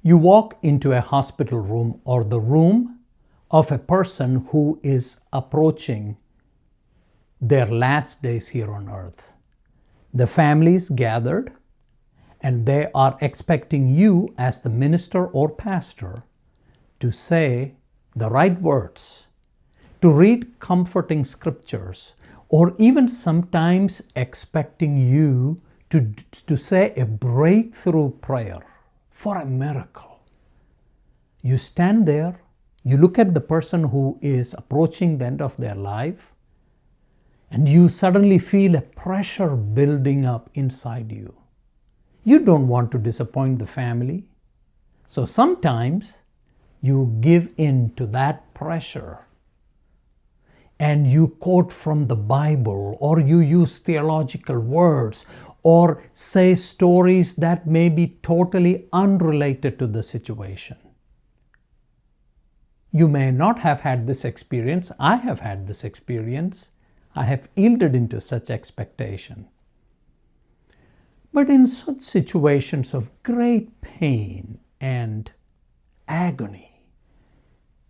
You walk into a hospital room or the room of a person who is approaching their last days here on earth. The family is gathered and they are expecting you as the minister or pastor to say the right words, to read comforting scriptures, or even sometimes expecting you to say a breakthrough prayer for a miracle. You stand there, you look at the person who is approaching the end of their life, and you suddenly feel a pressure building up inside you. You don't want to disappoint the family, so sometimes you give in to that pressure and you quote from the Bible, or you use theological words, or say stories that may be totally unrelated to the situation. You may not have had this experience. I have had this experience. I have yielded into such expectation. But in such situations of great pain and agony,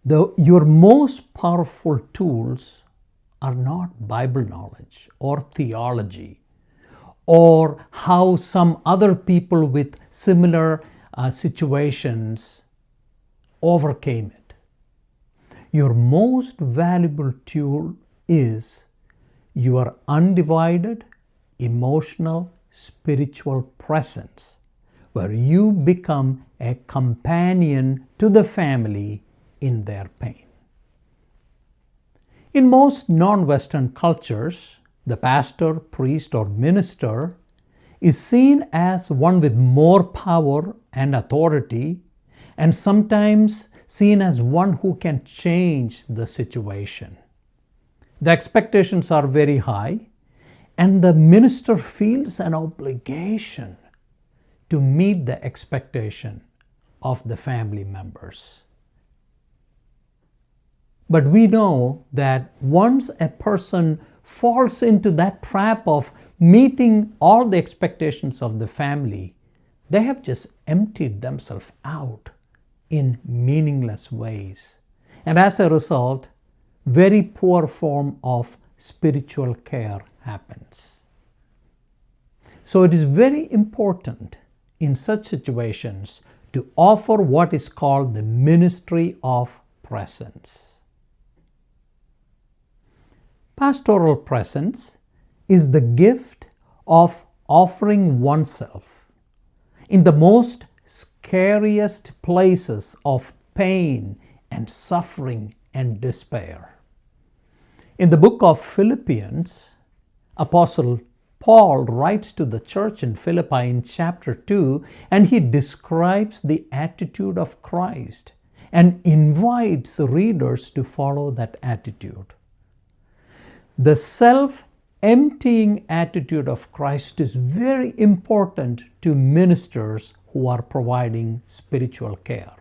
your most powerful tools are not Bible knowledge or theology or how some other people with similar situations overcame it. Your most valuable tool is your undivided, emotional, spiritual presence, where you become a companion to the family in their pain. In most non-Western cultures, the pastor, priest, or minister is seen as one with more power and authority, and sometimes seen as one who can change the situation. The expectations are very high, and the minister feels an obligation to meet the expectation of the family members. But we know that once a person falls into that trap of meeting all the expectations of the family, they have just emptied themselves out in meaningless ways. And as a result, very poor form of spiritual care happens. So it is very important in such situations to offer what is called the ministry of presence. Pastoral presence is the gift of offering oneself in the most scariest places of pain and suffering and despair. In the book of Philippians, Apostle Paul writes to the church in Philippi in chapter 2, and he describes the attitude of Christ and invites readers to follow that attitude. The self-emptying attitude of Christ is very important to ministers who are providing spiritual care.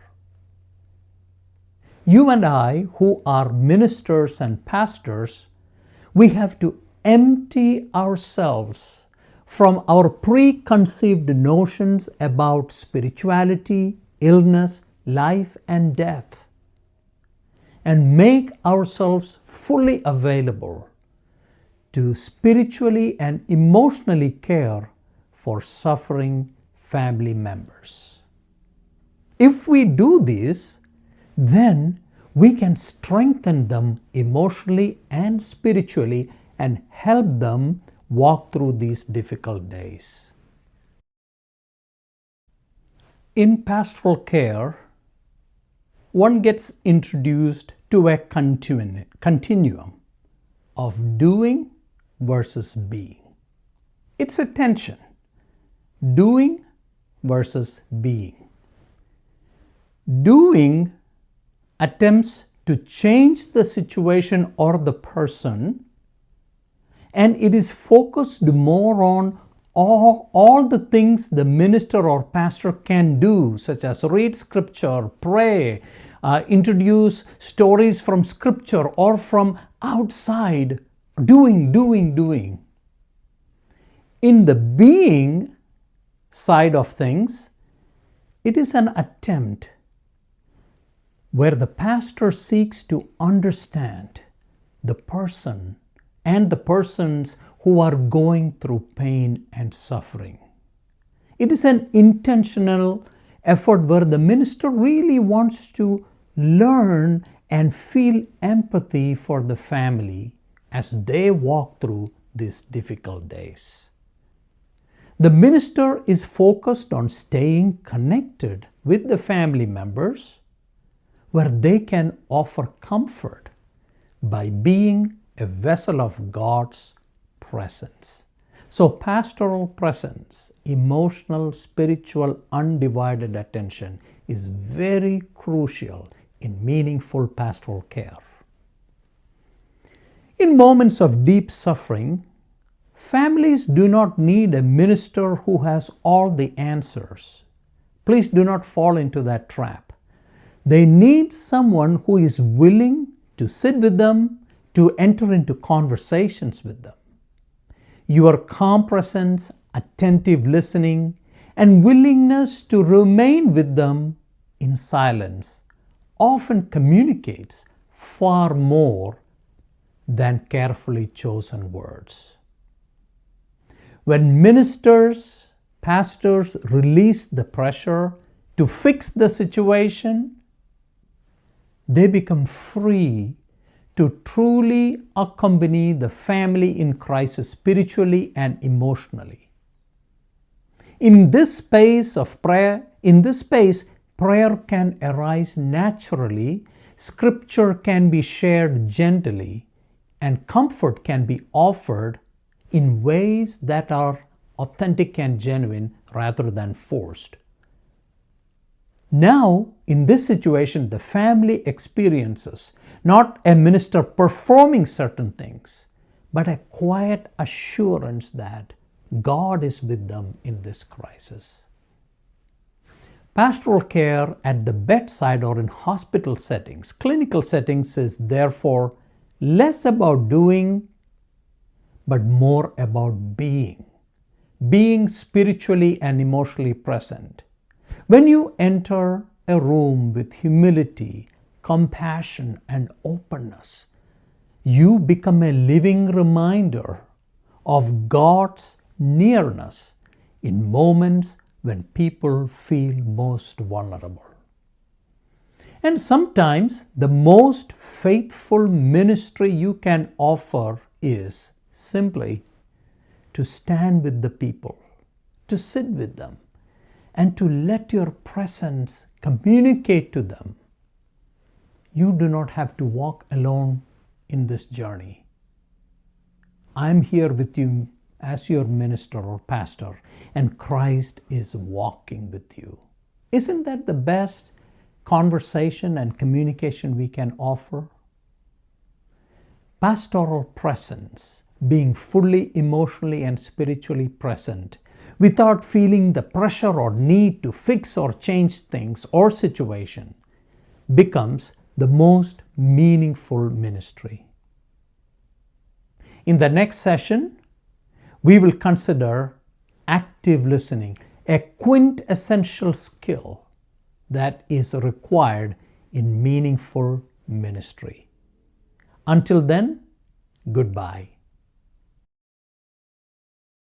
You and I, who are ministers and pastors, we have to empty ourselves from our preconceived notions about spirituality, illness, life, and death, and make ourselves fully available to spiritually and emotionally care for suffering family members. If we do this, then we can strengthen them emotionally and spiritually and help them walk through these difficult days. In pastoral care, one gets introduced to a continuum of doing versus being. It's a tension. Doing versus being. Doing attempts to change the situation or the person, and it is focused more on all the things the minister or pastor can do, such as read scripture, pray, introduce stories from scripture or from outside, doing. In the being side of things, It is an attempt where the pastor seeks to understand the person and the persons who are going through pain and suffering. It is an intentional effort where the minister really wants to learn and feel empathy for the family as they walk through these difficult days. The minister is focused on staying connected with the family members where they can offer comfort by being a vessel of God's presence. So pastoral presence, emotional, spiritual, undivided attention is very crucial in meaningful pastoral care. In moments of deep suffering, families do not need a minister who has all the answers. Please do not fall into that trap. They need someone who is willing to sit with them, to enter into conversations with them. Your calm presence, attentive listening, and willingness to remain with them in silence often communicates far more than carefully chosen words. When ministers, pastors release the pressure to fix the situation, they become free to truly accompany the family in crisis spiritually and emotionally. In this space, prayer can arise naturally, scripture can be shared gently, and comfort can be offered in ways that are authentic and genuine rather than forced. Now, in this situation, the family experiences not a minister performing certain things, but a quiet assurance that God is with them in this crisis. Pastoral care at the bedside or in hospital settings, clinical settings, is therefore less about doing, but more about being spiritually and emotionally present. When you enter a room with humility, compassion, and openness, you become a living reminder of God's nearness in moments when people feel most vulnerable. And sometimes the most faithful ministry you can offer is simply to stand with the people, to sit with them, and to let your presence communicate to them. You do not have to walk alone in this journey. I'm here with you as your minister or pastor, and Christ is walking with you. Isn't that the best conversation and communication we can offer? Pastoral presence, being fully emotionally and spiritually present, without feeling the pressure or need to fix or change things or situation, becomes the most meaningful ministry. In the next session, we will consider active listening, a quintessential skill that is required in meaningful ministry. Until then, goodbye.